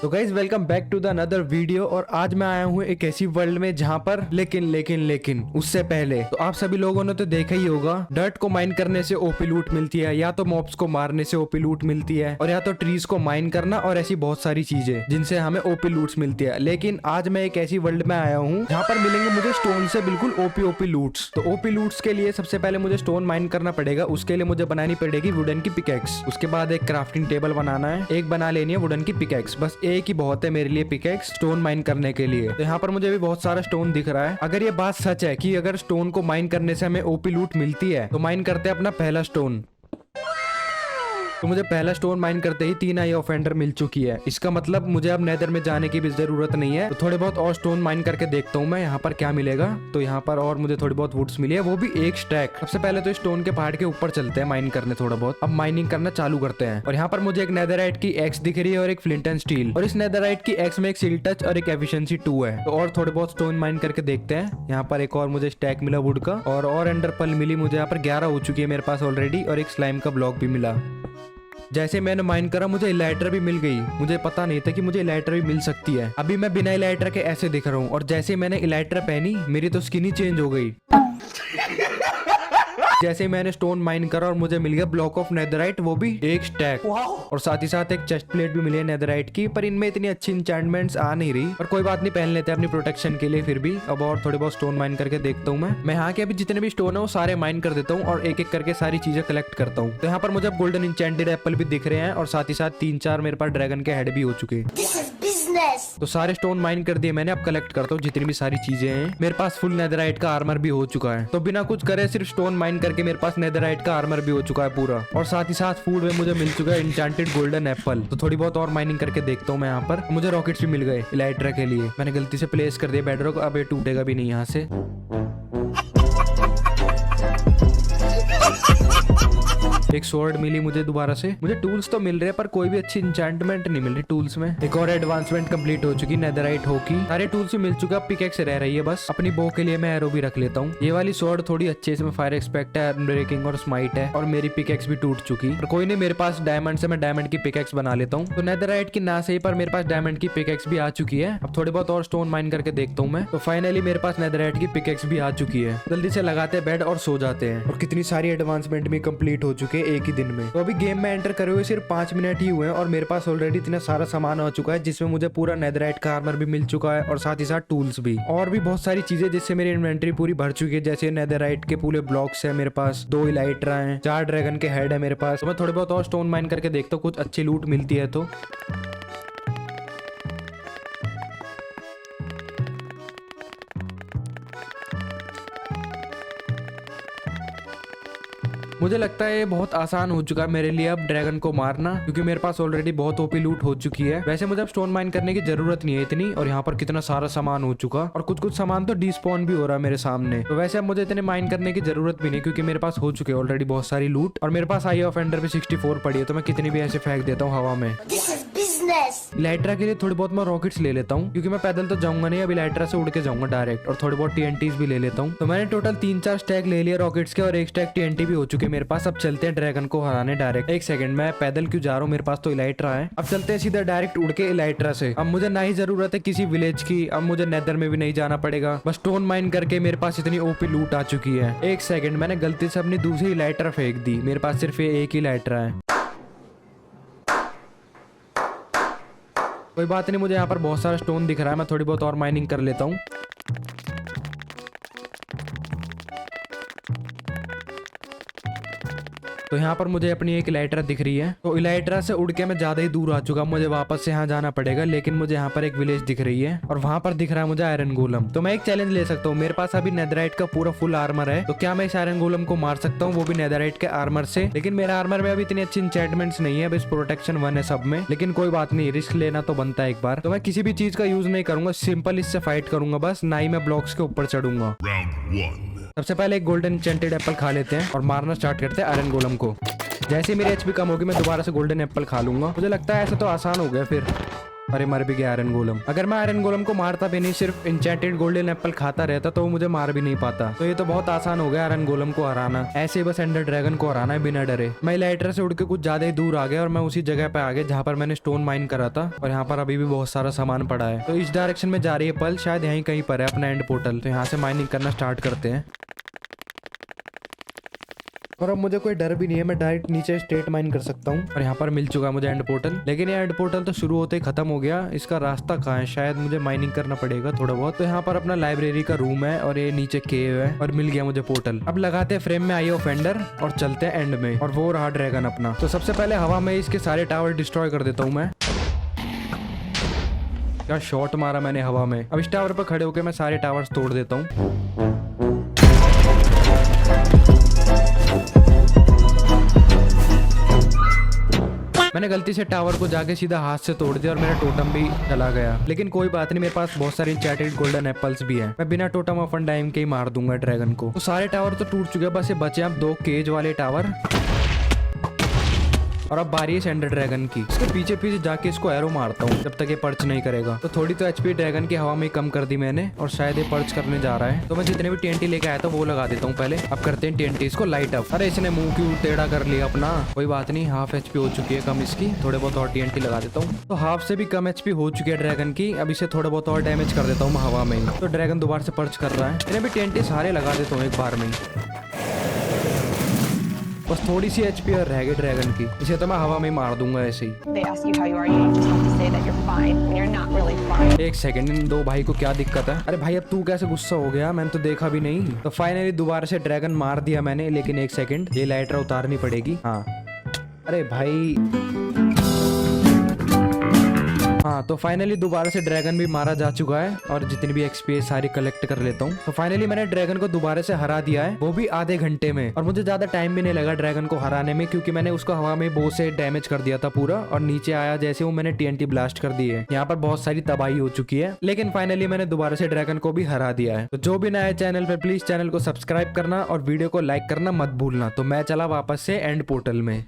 तो guys welcome back to the another video. और आज मैं आया हूँ एक ऐसी वर्ल्ड में जहाँ पर लेकिन उससे पहले तो आप सभी लोगों ने तो देखा ही होगा, डर्ट को माइन करने से ओपी लूट मिलती है, या तो मॉब्स को मारने से ओपी लूट मिलती है, और या तो ट्रीज को माइन करना, और ऐसी बहुत सारी चीजें जिनसे हमें ओपी लूट्स मिलती है। लेकिन आज मैं एक ऐसी वर्ल्ड में आया हूँ जहाँ पर मिलेंगे मुझे स्टोन से बिल्कुल ओपी लूट्स। तो ओपी लूट्स के लिए सबसे पहले मुझे स्टोन माइन करना पड़ेगा। उसके लिए मुझे बनानी पड़ेगी वुडन की पिकेक्स। उसके बाद एक क्राफ्टिंग टेबल बनाना है, एक बना लेनी है वुडन की पिकेक्स। बस एक ही बहुत है मेरे लिए पिकेक्स स्टोन माइन करने के लिए। तो यहाँ पर मुझे भी बहुत सारा स्टोन दिख रहा है। अगर ये बात सच है कि अगर स्टोन को माइन करने से हमें ओपी लूट मिलती है, तो माइन करते हैं अपना पहला स्टोन। तो मुझे पहला स्टोन माइन करते ही 3 आई ऑफेंडर मिल चुकी है। इसका मतलब मुझे अब नेदर में जाने की भी जरूरत नहीं है। तो थोड़े बहुत और स्टोन माइन करके देखता हूँ मैं यहाँ पर क्या मिलेगा। तो यहाँ पर और मुझे थोड़ी बहुत वुड्स मिली है, वो भी एक स्टैक। सबसे पहले तो स्टोन के पहाड़ के ऊपर चलते हैं माइन करने थोड़ा बहुत। अब माइनिंग करना चालू करते हैं। और यहाँ पर मुझे एक नेदरराइट की एक्स दिख रही है और एक फ्लिंट एंड स्टील। और इस नेदरराइट की एक्स में एक सील टच और एक एफिशिएंसी 2 है। तो और थोड़े बहुत स्टोन माइन करके देखते हैं। यहाँ पर एक और मुझे स्टैक मिला वुड का, और एंडर पर्ल मिली मुझे। यहाँ पर 11 हो चुकी है मेरे पास ऑलरेडी, और एक स्लाइम का ब्लॉक भी मिला। जैसे मैंने माइन करा मुझे इलाइटर भी मिल गई। मुझे पता नहीं था कि मुझे इलाइटर भी मिल सकती है। अभी मैं बिना इलाइटर के ऐसे दिख रहा हूँ, और जैसे मैंने इलाइटर पहनी मेरी तो स्किन ही चेंज हो गई। जैसे मैंने स्टोन माइन करा और मुझे मिल गया ब्लॉक ऑफ नेदराइट, वो भी एक स्टैक। और साथ ही साथ एक चेस्ट प्लेट भी मिली है नेदराइट की, पर इनमें इतनी अच्छी इंचेंटमेंट्स आ नहीं रही। पर कोई बात नहीं, पहन लेते हैं अपनी प्रोटेक्शन के लिए। फिर भी अब और थोड़े बहुत स्टोन माइन करके देखता हूँ मैं यहाँ के अभी जितने भी स्टोन है वो सारे माइन कर देता हूँ, और एक एक करके सारी चीजें कलेक्ट करता हूँ। तो यहाँ पर मुझे अब गोल्डन इंचेंटेड एप्पल भी दिख रहे हैं, और साथ ही साथ 3-4 मेरे पास ड्रैगन के हेड भी हो चुके हैं। तो सारे स्टोन माइन कर दिए मैंने। अब कलेक्ट करता हूँ जितनी भी सारी चीजें हैं। मेरे पास फुल नेदराइट का आर्मर भी हो चुका है। तो बिना कुछ करे सिर्फ स्टोन माइन करके मेरे पास नेदराइट का आर्मर भी हो चुका है पूरा। और साथ ही साथ फूड में मुझे मिल चुका है इंचेंटेड गोल्डन एप्पल। तो थोड़ी बहुत और माइनिंग करके देखता हूँ मैं यहाँ पर। मुझे रॉकेट्स भी मिल गए इलाइट्रा के लिए। मैंने गलती से प्लेस कर दिया बेडरॉक, अब ये टूटेगा भी नहीं यहाँ से। एक स्वॉर्ड मिली मुझे दोबारा से। मुझे टूल्स तो मिल रहे हैं पर कोई भी अच्छी इंचेंटमेंट नहीं मिल रही टूल्स में। एक और एडवांसमेंट कंप्लीट हो चुकी नेदराइट हो की। सारे टूल्स भी मिल चुके, अब पिकेक्स रह रही है बस। अपनी बो के लिए मैं एरो भी रख लेता हूँ। ये वाली स्वॉर्ड थोड़ी अच्छी है, इसमें फायर एक्सपेक्ट है, ब्रेकिंग और स्माइट है। और मेरी पिकेक्स भी टूट चुकी, पर कोई नहीं, मेरे पास डायमंड से मैं डायमंड की पिकेक्स बना लेता हूँ। तो नेदराइट की ना सही पर मेरे पास डायमंड की पिकेक्स भी आ चुकी है। अब थोड़े बहुत और स्टोन माइन करके देखता हूँ मैं। तो फाइनली मेरे पास नेदराइट की पिकेक्स भी आ चुकी है। जल्दी से लगाते हैं बेड और सो जाते हैं। और कितनी सारी एडवांसमेंट भी कंप्लीट हो चुके हैं एक ही दिन में। तो अभी गेम में एंटर करे हुए सिर्फ 5 मिनट ही हुए हैं, और मेरे पास ऑलरेडी इतना सारा सामान आ चुका है, जिसमें मुझे पूरा नेदराइट का आर्मर भी मिल चुका है, और साथ ही साथ टूल्स भी, और भी बहुत सारी चीजें जिससे मेरी इन्वेंटरी पूरी भर चुकी है। जैसे नेदराइट के पूरे ब्लॉक्स है मेरे पास, 2 इलाइट्रा हैं, 4 ड्रैगन के हेड है मेरे पास। तो मैं थोड़े बहुत और स्टोन माइन करके देखता हूँ, कुछ अच्छी लूट मिलती है तो। मुझे लगता है ये बहुत आसान हो चुका है मेरे लिए अब ड्रैगन को मारना, क्योंकि मेरे पास ऑलरेडी बहुत ओपी लूट हो चुकी है। वैसे मुझे अब स्टोन माइन करने की जरूरत नहीं है इतनी। और यहाँ पर कितना सारा सामान हो चुका, और कुछ सामान तो डिस्पॉन भी हो रहा है मेरे सामने। तो वैसे अब मुझे इतने माइन करने की जरूरत भी नहीं, क्योंकि मेरे पास हो चुके ऑलरेडी बहुत सारी लूट। और मेरे पास आई ऑफेंडर भी 64 पड़ी है, तो मैं कितनी भी ऐसे फेंक देता हूँ हवा में। इलाइट्रा के लिए थोड़ी बहुत मैं रॉकेट्स ले लेता हूँ, क्योंकि मैं पैदल तो जाऊंगा नहीं, अब इलाइट्रा से उड़ के जाऊंगा डायरेक्ट। और थोड़ी बहुत TNTs भी ले लेता हूँ। तो मैंने टोटल 3-4 स्टैक ले लिया रॉकेट्स के, और एक स्टैक TNT भी हो चुके मेरे पास। अब चलते हैं ड्रैगन को हराने डायरेक्ट। एक सेकंड, मैं पैदल क्यों जा रहा हूँ, मेरे पास तो इलाइट्रा है। अब चलते हैं सीधा डायरेक्ट उड़ के इलाइट्रा से। अब मुझे ना ही जरूरत है किसी विलेज की, अब मुझे नेदर में भी नहीं जाना पड़ेगा। बस स्टोन माइन करके मेरे पास इतनी ओपी लूट आ चुकी है। एक सेकंड, मैंने गलती से अपनी दूसरी इलाइट्रा फेंक दी। मेरे पास सिर्फ ये एक ही इलाइट्रा है। कोई बात नहीं, मुझे यहाँ पर बहुत सारा स्टोन दिख रहा है, मैं थोड़ी बहुत और माइनिंग कर लेता हूँ। तो यहाँ पर मुझे अपनी एक इलाइट्रा दिख रही है। तो इलाइट्रा से उड़ के मैं ज्यादा ही दूर आ चुका, मुझे वापस से यहाँ जाना पड़ेगा। लेकिन मुझे यहाँ पर एक विलेज दिख रही है, और वहां पर दिख रहा है मुझे आयरन गोलम। तो मैं एक चैलेंज ले सकता हूँ, मेरे पास अभी नेदराइट का पूरा फुल आर्मर है। तो क्या मैं इस आयरन गोलम को मार सकता हूँ, वो भी नेदराइट के आर्मर से? लेकिन मेरा आर्मर में अभी इतनी अच्छी इंचेंटमेंट्स नहीं है, बस प्रोटेक्शन 1 है सब में। लेकिन कोई बात नहीं, रिस्क लेना तो बनता है एक बार। तो मैं किसी भी चीज का यूज नहीं करूंगा, सिंपल इससे फाइट करूंगा बस, ना ही मैं ब्लॉक्स के ऊपर चढ़ूंगा। सबसे पहले एक गोल्डन इंचेंटेड एप्पल खा लेते हैं, और मारना स्टार्ट करते हैं आयरन गोलम को। जैसे मेरी HP कम होगी मैं दोबारा से गोल्डन एप्पल खा लूंगा। मुझे लगता है ऐसा तो आसान हो गया फिर। अरे मर भी गया आयरन गोलम। अगर मैं आयरन गोलम को मारता भी नहीं, सिर्फ इंचेंटेड गोल्डन एप्पल खाता रहता तो वो मुझे मार भी नहीं पाता। तो ये तो बहुत आसान हो गया आयरन गोलम को हराना। ऐसे ही बस एंडर ड्रैगन को हराना है बिना डरे। मैं इलाइटर से उड़ के कुछ ज्यादा ही दूर आ गया और मैं उसी जगह पे आ गया जहाँ पर मैंने स्टोन माइन करा था। और यहाँ पर अभी भी बहुत सारा सामान पड़ा है। तो इस डायरेक्शन में जा रही है पल, शायद यहीं कहीं पर है अपना एंड पोर्टल। तो यहाँ से माइनिंग करना स्टार्ट करते हैं। और अब मुझे कोई डर भी नहीं है, मैं डायरेक्ट नीचे स्ट्रेट माइन कर सकता हूँ। और यहाँ पर मिल चुका है मुझे एंड पोर्टल, लेकिन ये एंड पोर्टल तो शुरू होते ही खत्म हो गया। इसका रास्ता कहाँ है? शायद मुझे माइनिंग करना पड़ेगा थोड़ा बहुत। तो यहाँ पर अपना लाइब्रेरी का रूम है और ये नीचे केव है और मिल गया मुझे पोर्टल। अब लगाते हैं फ्रेम में आई ऑफेंडर और चलते हैं एंड में। और वो रहा ड्रैगन अपना। तो सबसे पहले हवा में इसके सारे टावर डिस्ट्रॉय कर देता हूँ मैं। क्या शॉट मारा मैंने हवा में। अब इस टावर पर खड़े होकर मैं सारे टावर्स तोड़ देता हूँ। मैंने गलती से टावर को जाके सीधा हाथ से तोड़ दिया और मेरा टोटम भी चला गया। लेकिन कोई बात नहीं, मेरे पास बहुत सारी इंचेंटेड गोल्डन एप्पल्स भी हैं। मैं बिना टोटम ऑफ टाइम के ही मार दूंगा ड्रैगन को। तो सारे टावर तो टूट चुके हैं, बस ये बचे अब 2 केज वाले टावर। और अब बारी है एंडर ड्रैगन की। इसके पीछे पीछे जाके इसको एरो मारता हूँ जब तक ये पर्च नहीं करेगा। तो थोड़ी तो एचपी ड्रैगन की हवा में कम कर दी मैंने और शायद ये पर्च करने जा रहा है। तो मैं जितने भी टीएनटी लेके आया था वो लगा देता हूँ पहले। अब करते हैं टीएनटी इसको लाइट अप। अरे इसने मुंह क्यों टेढ़ा कर लिया अपना। कोई बात नहीं, हाफ एचपी हो चुकी है कम इसकी। थोड़े बहुत और टीएनटी लगा देता हूँ। तो हाफ से भी कम एचपी हो चुकी है ड्रैगन की। अब इसे थोड़ा बहुत और डैमेज कर देता हूँ मैं हवा में ही। तो ड्रैगन दोबारा से पर्च कर रहा है। इन्हें भी टीएनटी सारे लगा देता हूँ एक बार में ही। बस थोड़ी सी एचपी और रह गई ड्रैगन की। इसे तो मैं हवा में ही मार दूंगा ऐसे ही। They ask you how you are, you just have to say that you're fine when you're not really fine. एक सेकंड, इन 2 भाई को क्या दिक्कत है? अरे भाई अब तू कैसे गुस्सा हो गया? मैंने तो देखा भी नहीं। तो फाइनली दोबारा से ड्रैगन मार दिया मैंने, लेकिन एक सेकंड, ये लाइटर उतारनी पड़ेगी। हाँ अरे भाई, हाँ तो फाइनली दोबारा से ड्रैगन भी मारा जा चुका है और जितनी भी एक्सपी सारी कलेक्ट कर लेता हूँ। तो फाइनली मैंने ड्रैगन को दोबारा से हरा दिया है, वो भी आधे घंटे में। और मुझे ज्यादा टाइम भी नहीं लगा ड्रैगन को हराने में, क्योंकि मैंने उसको हवा में बो से डैमेज कर दिया था पूरा। और नीचे आया जैसे वो मैंने टीएनटी ब्लास्ट कर दी है। यहाँ पर बहुत सारी तबाही हो चुकी है, लेकिन फाइनली मैंने दोबारा से ड्रैगन को भी हरा दिया है। तो जो भी नया चैनल पे, प्लीज चैनल को सब्सक्राइब करना और वीडियो को लाइक करना मत भूलना। तो मैं चला वापस से एंड पोर्टल में।